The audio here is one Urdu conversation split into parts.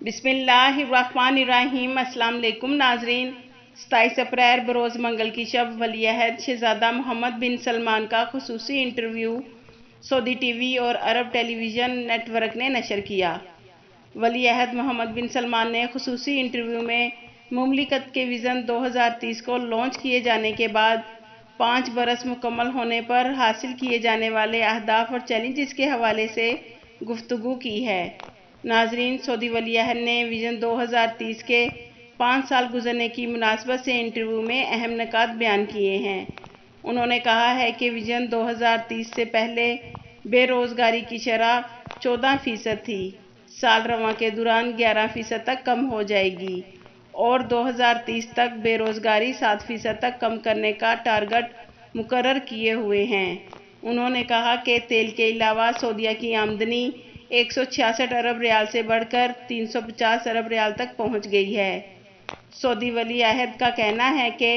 بسم اللہ الرحمن الرحیم۔ السلام علیکم ناظرین۔ 27 اپریل بروز منگل کی شب ولی عہد شہزادہ محمد بن سلمان کا خصوصی انٹرویو سعودی ٹی وی اور عرب ٹیلی ویژن نیٹ ورک نے نشر کیا۔ ولی عہد محمد بن سلمان نے خصوصی انٹرویو میں مملکت کے وژن 2030 کو لانچ کیے جانے کے بعد 5 برس مکمل ہونے پر حاصل کیے جانے والے اہداف اور چیلنجز کے حوالے سے گفتگو کی ہے۔ ناظرین، سعودی ولی عہد نے وژن 2030 کے 5 سال گزرنے کی مناسبت سے انٹرویو میں اہم نکات بیان کیے ہیں۔ انہوں نے کہا ہے کہ وژن 2030 سے پہلے بے روزگاری کی شرح 14% تھی، سال رواں کے دوران 11% تک کم ہو جائے گی اور 2030 تک بے روزگاری 7% تک کم کرنے کا ٹارگٹ مقرر کیے ہوئے ہیں۔ انہوں نے کہا کہ تیل کے علاوہ سعودیہ کی آمدنی 166 ارب ریال سے بڑھ کر 350 ارب ریال تک پہنچ گئی ہے۔ سعودی ولی عہد کا کہنا ہے کہ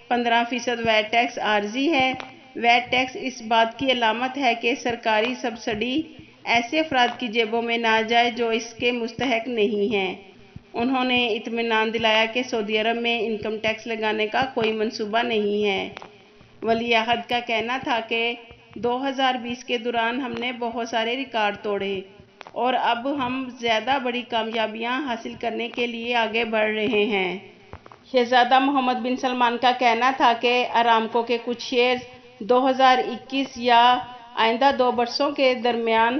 15% ویٹ ٹیکس عارضی ہے۔ ویٹ ٹیکس اس بات کی علامت ہے کہ سرکاری سبسڈی ایسے افراد کی جیبوں میں نہ جائے جو اس کے مستحق نہیں ہیں۔ انہوں نے اطمینان دلایا کہ سعودی عرب میں انکم ٹیکس لگانے کا کوئی منصوبہ نہیں ہے۔ ولی عہد کا کہنا تھا کہ 2020 کے دوران ہم نے بہت سارے ریکارڈ توڑے اور اب ہم زیادہ بڑی کامیابیاں حاصل کرنے کے لیے آگے بڑھ رہے ہیں۔ شہزادہ محمد بن سلمان کا کہنا تھا کہ ارامکو کے کچھ شیئرز 2021 یا آئندہ 2 برسوں کے درمیان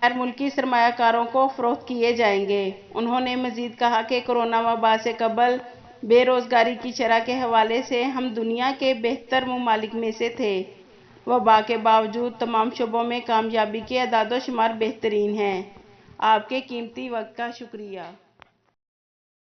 غیر ملکی سرمایہ کاروں کو فروخت کیے جائیں گے۔ انہوں نے مزید کہا کہ کورونا وبا سے قبل بے روزگاری کی شرح کے حوالے سے ہم دنیا کے بہتر ممالک میں سے تھے۔ وبا کے باوجود تمام شعبوں میں کامیابی کے اعداد و شمار بہترین ہیں۔ آپ کے قیمتی وقت کا شکریہ۔